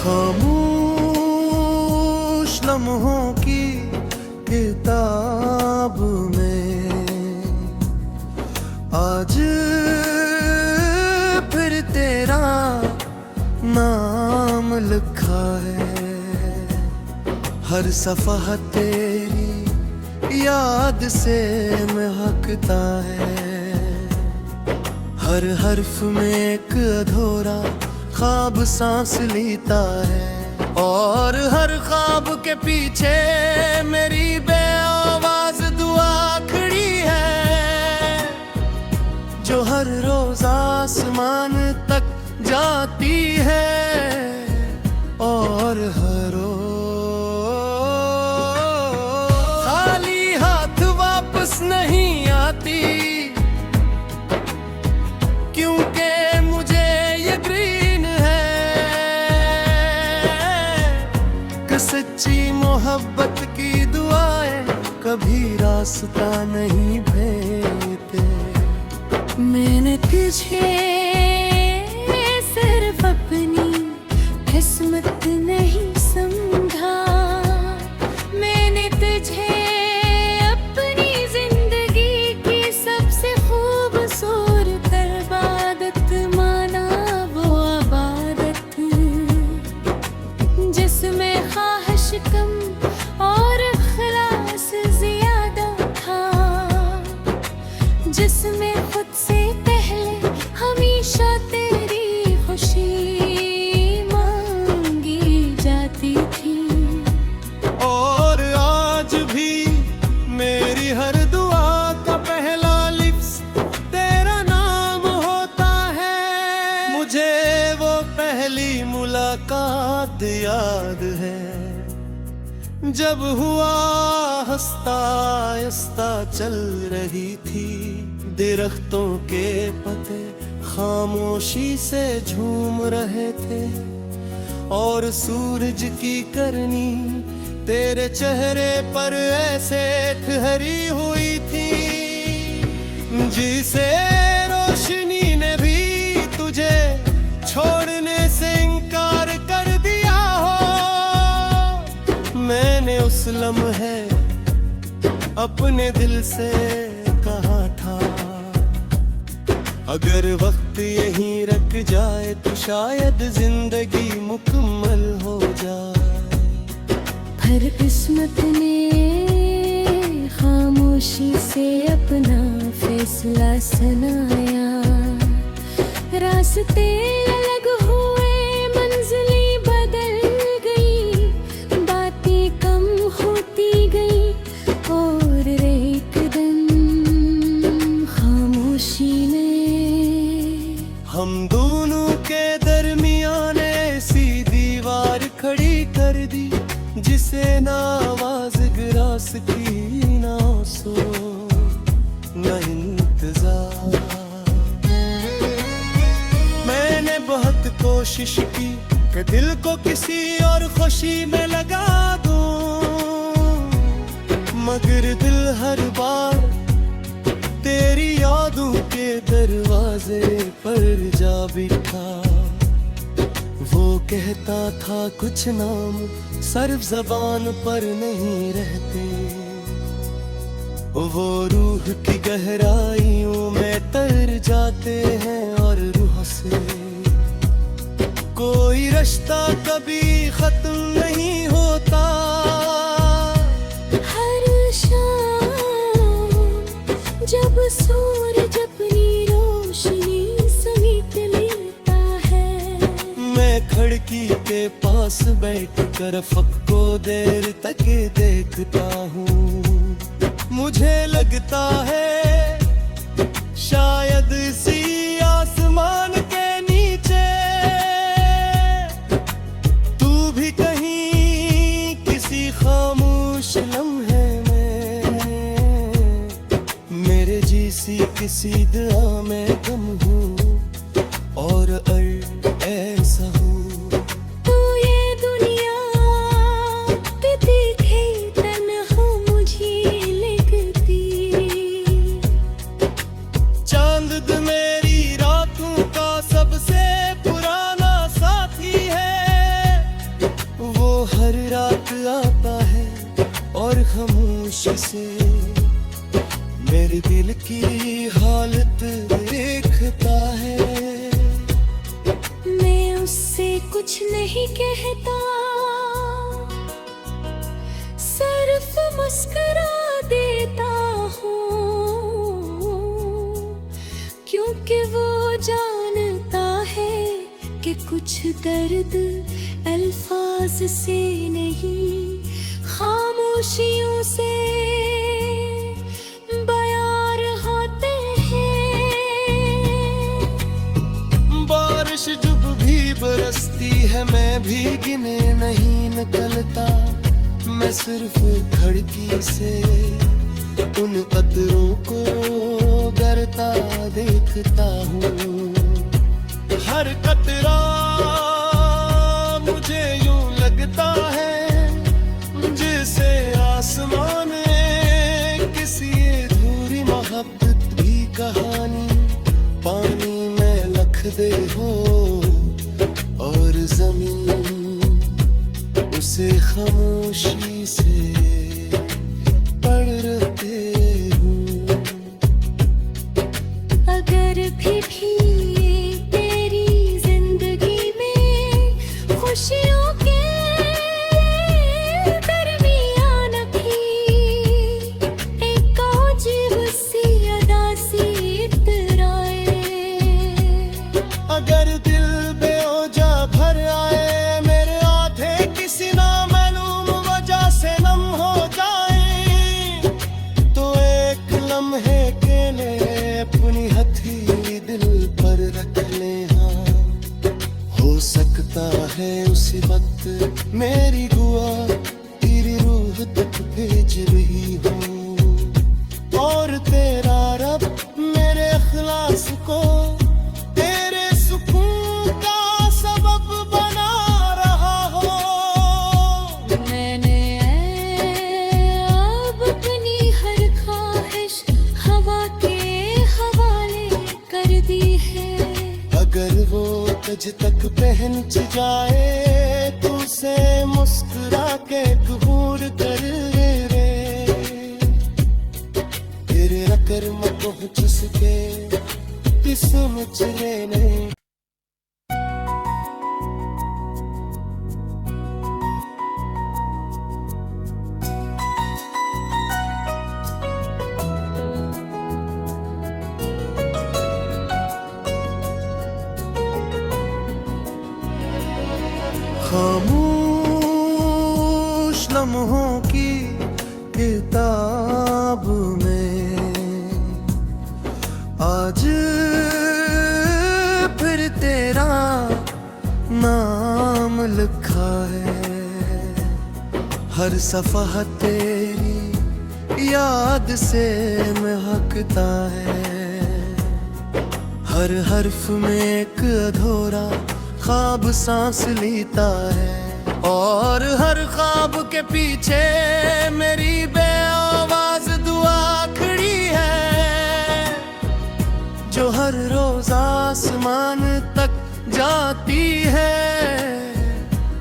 खामोश लम्हों की किताब में आज फिर तेरा नाम लिखा है। हर सफ़हा तेरी याद से महकता है। हर हर्फ में एक अधूरा ख्वाब सांस लेता है। और हर ख्वाब के पीछे मेरी बेआवाज़ दुआ खड़ी है, जो हर रोज आसमान तक जाती है। और हर रोज खाली हाथ वापस नहीं आती, क्योंकि मुझे यकीन है कि सच्ची मोहब्बत की दुआएं कभी रास्ता नहीं भेजते। मैंने तुझे सिर्फ अपनी किस्मत नहीं समझा, मैंने तुझे अपनी जिंदगी की सबसे खूबसूरत इबादत माना। वो इबादत जिसमें ख्वाहिश कम और इखलास ज्यादा था, जिसमें खुद से पहले हमेशा तेरी खुशी मांगी जाती थी। और आज भी मेरी हर दुआ का पहला लिफ्ज़ तेरा नाम होता है। मुझे वो पहली मुलाकात याद है, जब हुआ हंसता हंसता चल रही थी। दरख्तों के पत्ते खामोशी से झूम रहे थे, और सूरज की करनी तेरे चेहरे पर ऐसे ठहरी हुई थी, जिसे रोशनी ने भी तुझे छोड़ने से इनकार कर दिया हो। मैंने उस लम्हे अपने दिल से कहा था, अगर वक्त यहीं रख जाए तो शायद जिंदगी मुकम्मल हो जाए। पर किस्मत ने खामोशी से अपना फैसला सुनाया। रास्ते अलग हुए, मंजिलें बदल गई, बातें कम होती गई, और एक दिन खामोशी ने हम दोनों के दरमियान ऐसी दीवार खड़ी कर दी, जिसे ना आवाज गिरा सकी, ना सो न इंतजार। मैंने बहुत कोशिश की कि दिल को किसी और खुशी में लगा दूं, मगर दिल हर बार तेरी यादों के दरवाजे पर जा बिठा। वो कहता था कुछ नाम सिर्फ ज़बान पर नहीं रहते, वो रूह की गहराइयों में तर जाते हैं। और रूह से कोई रिश्ता कभी खत्म नहीं होता। हर शाम जब सूरज अपनी रोशनी समेट लेता है, मैं खिड़की के पास बैठ कर अफ़क़ को देर तक देखता हूँ। मुझे लगता है शायद इसी आसमान के नीचे तू भी कहीं किसी खामोश लम्हे में मेरे जैसी किसी दुआ में गुम हूँ। और ऐसा हूँ तू ये दुनिया पे दिखे तन्हा मुझे लगती। चांद मेरी रातों का सब कुछ नहीं कहता, सिर्फ मुस्कुरा देता हूँ, क्योंकि वो जानता है कि कुछ दर्द अल्फाज से नहीं खामोशियों से बयार होते हैं। बारिश जब भी बरसती है मैं भी गिने नहीं निकलता, मैं सिर्फ खिड़की से उन कतरों को गिरता देखता हूँ। हर कतरा मुझे यूं लगता है जैसे आसमान में किसी अधूरी मोहब्बत की कहानी पानी में लिख दे हो, और जमीन उसे खामोशी से पढ़ते हूँ। अगर भी तेरी जिंदगी में खुशियों के दरमियान भी एक अजीब सी अदा सी इतराए, अगर दिल बेओजा भर आए मेरे आधे किसी नामालूम वजह से नम हो जाए, तो एक लम्हे के लिए अपनी हथेली दिल पर रख ले। हाँ, हो सकता है उसी वक्त मेरी दुआ तेरी रूह तक भेज रही हो, और तेरा रब मेरे इखलास को तेरे सुकून का सबब बना रहा हो। मैंने अब अपनी हर ख्वाहिश हवा के हवाले कर दी है, अगर वो तुझ तक पहुंच जाए तो उसे मुस्कुरा के कबूल कर रे, तेरे कर मैं पहुंच सके किस्मत लेने। खामोश लम्हों की किताब में आज फिर तेरा नाम लिखा है, हर सफ़हा तेरी याद से महकता है, हर हर्फ में एक अधूरा ख्वाब सांस लेता है, और हर ख्वाब के पीछे मेरी बेआवाज दुआ खड़ी है, जो हर रोज आसमान तक जाती है,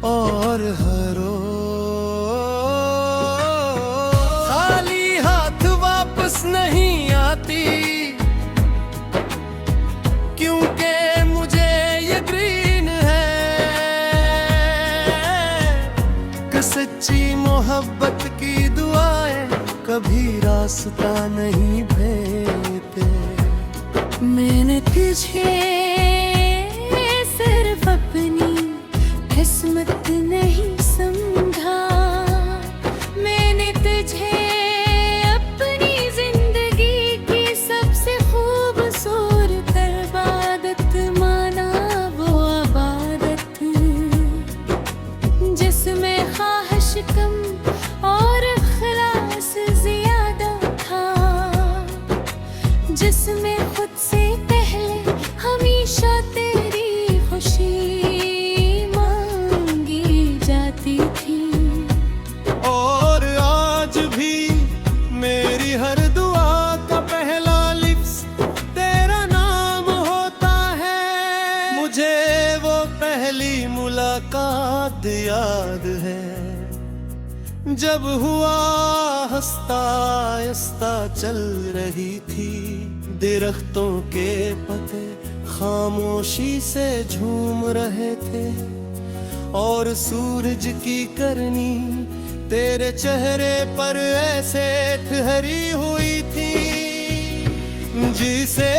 और हर रोज खाली हाथ वापस नहीं आती, क्योंकि मुझे यकीन है कि सच्ची मोहब्बत की दुआएं कभी रास्ता नहीं भेजते। मैंने तुझे सिर्फ अपनी किस्मत नहीं समझा, मैंने तुझे अपनी जिंदगी की सबसे खूबसूरत इबादत माना, वो इबादत जिसमें ख्वाहिश कम और इखलास ज्यादा था, जिसमें खुद से पहले हमेशा तेरी खुशी मांगी जाती थी। और आज भी मेरी हर दुआ का पहला लिफ्ज़ तेरा नाम होता है, मुझे वो पहली मुलाकात याद है, जब हुआ हंसता आहिस्ता चल रही थी, दरख्तों के पत्ते खामोशी से झूम रहे थे, और सूरज की करनी तेरे चेहरे पर ऐसे ठहरी हुई थी, जिसे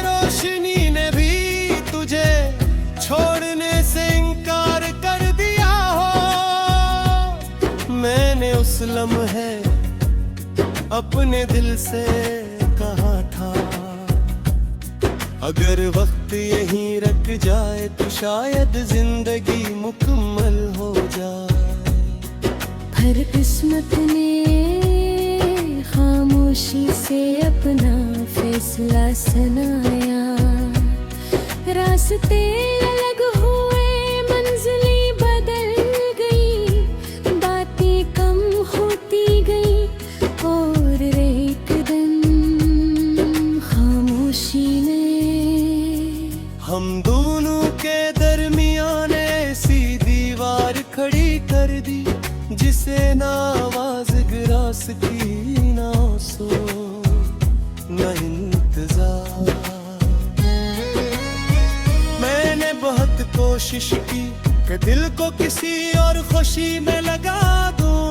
रोशनी ने भी तुझे छोड़ने से इनकार कर दिया हो। मैंने उस लम्हे अपने दिल से कहा था, अगर वक्त यहीं रख जाए तो शायद जिंदगी मुकम्मल हो जाए। पर किस्मत ने खामोशी से अपना फैसला सुनाया। रास्ते अलग हुए, मंजिलें बदल गई, बातें कम होती गई और एक दिन खामोशी ने हम दोनों के दरमियान ऐसी दीवार खड़ी कर दी, जिसे ना आवाज गिरा सकी, ना सो न इंतजार। मैंने बहुत कोशिश की कि दिल को किसी और खुशी में लगा दूं,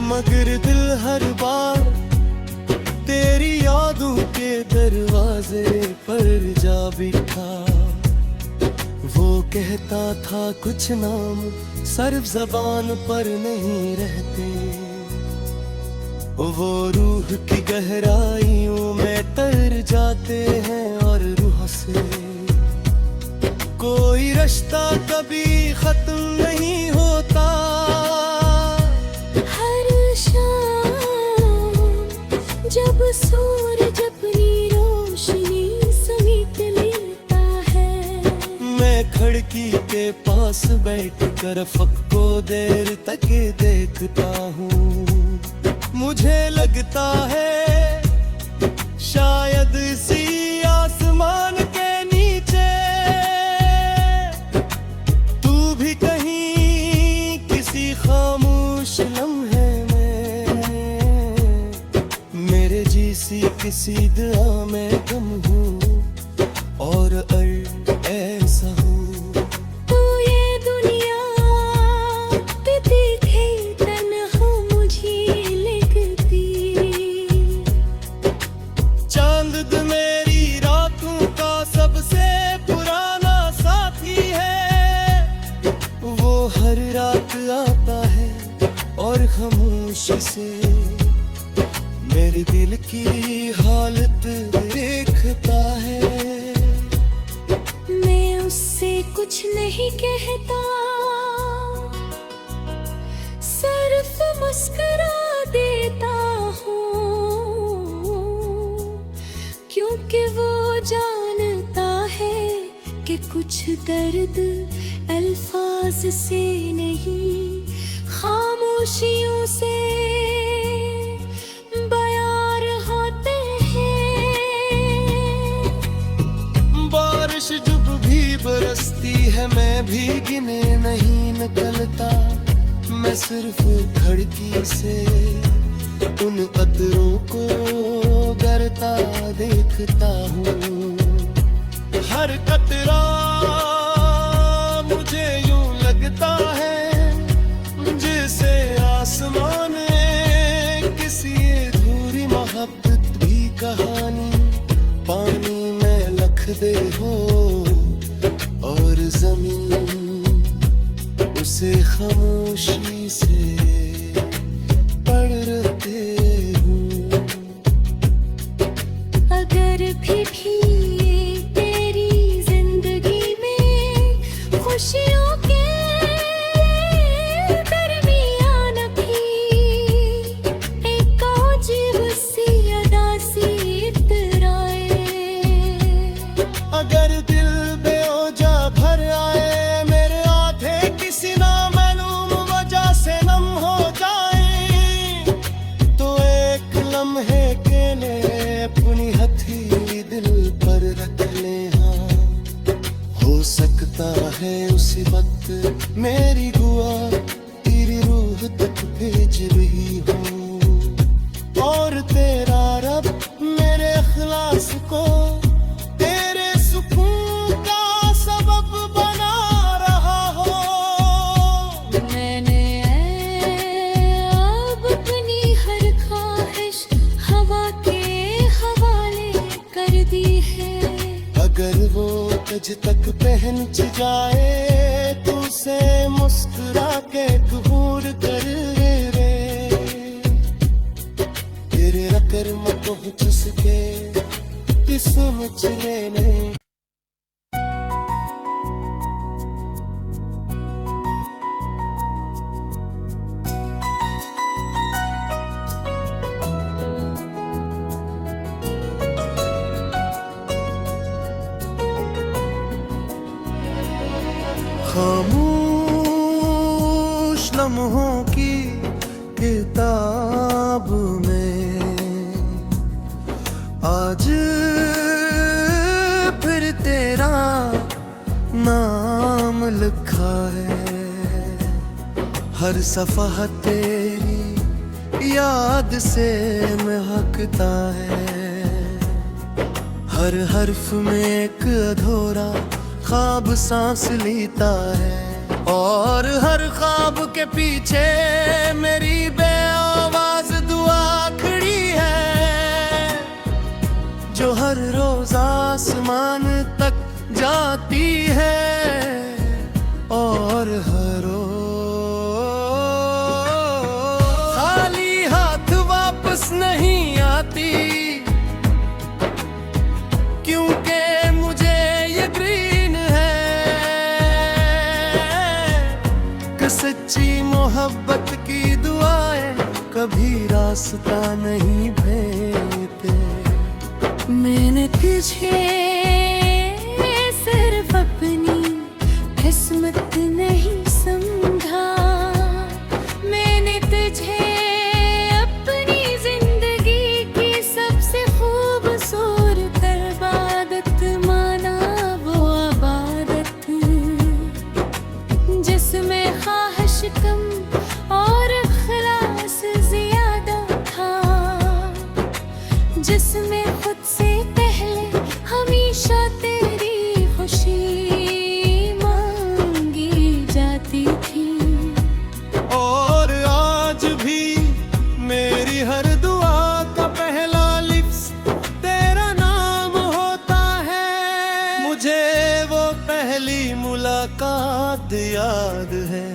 मगर दिल हर बार तेरी यादों के दरवाजे पर जा बिठा। वो कहता था कुछ नाम सिर्फ जबान पर नहीं रहते, वो रूह की गहराइयों में तर जाते हैं और रूह से कोई रिश्ता कभी खत्म नहीं होता। हर शाम जब सूरज अपनी रोशनी समेट लेता है, मैं खिड़की के पास बैठ कर अफ़क़ को देर तक देखता हूँ। मुझे लगता है शायद इसी आसमान के नीचे तू भी कहीं किसी खामोश लम्हे में मेरे जैसी किसी दुआ में गुम हूँ और ऐसा हूँ। तू ये दुनिया पे देखे तन्हा मुझे लगती, चांद मेरी रातों का सबसे पुराना साथी है, वो हर रात आता है और खामोशी से मेरे दिल की हालत देखता है। मैं उससे कुछ नहीं कहता, सिर्फ मुस्कुरा देता हूँ, क्योंकि वो जानता है कि कुछ दर्द अल्फाज से नहीं खामोशियों से बयार होते हैं। बारिश जब भी बरसती है मैं भी गिने नहीं निकलता, मैं सिर्फ खिड़की से उन अतरों को गिरता देखता हूँ। हर कतरा मुझे यूं लगता है जैसे आसमान ने किसी अधूरी मोहब्बत की कहानी पानी में लिख दे हो और जमीन उसे खामोशी से पढ़ते हूँ। अगर भी तेरी जिंदगी में खुशियों के दरमियान भी एक अजीब सी अदा सी इतराए, अगर दिल बेओजा भर आए मेरे आधे किसी नामालूम वजह से नम हो जाए, तो एक लम्हे के लिए अपनी हथेली दिल पर रख ले। हाँ, हो सकता है उसी वक्त मेरी दुआ तेरी रूह तक भेज रही हो और तेरा रब मेरे इखलास को तेरे सुकून का सबब बना रहा कागज तक पहन जाए तुसे मुस्कुरा के कबूल कर रे तेरे रकर मत चुसके किस्म चले नहीं खामोश लम्हों की किताब में आज फिर तेरा नाम लिखा है। हर सफ़ा तेरी याद से महकता है। हर हर्फ में एक अधूरा ख्वाब सांस लेता है और हर ख्वाब के पीछे मेरी बेआवाज दुआ खड़ी है जो हर रोज आसमान तक जाती है और हर रोज खाली हाथ वापस नहीं आती क्योंकि मुझे यकीन सच्ची मोहब्बत की दुआएं कभी रास्ता नहीं भेजते। मैंने तुझे सिर्फ अपनी किस्मत नहीं समझा, मैंने तुझे अपनी जिंदगी की सबसे खूबसूरत इबादत माना। वो इबादत जिसमें ख्वाहिश कम और इखलास ज्यादा था, जिसमें खुद से पहले हमेशा तेरी खुशी मांगी जाती थी। और आज भी मेरी हर दुआ का पहला लिफ्ज़ तेरा नाम होता है। मुझे वो पहली मुलाकात याद है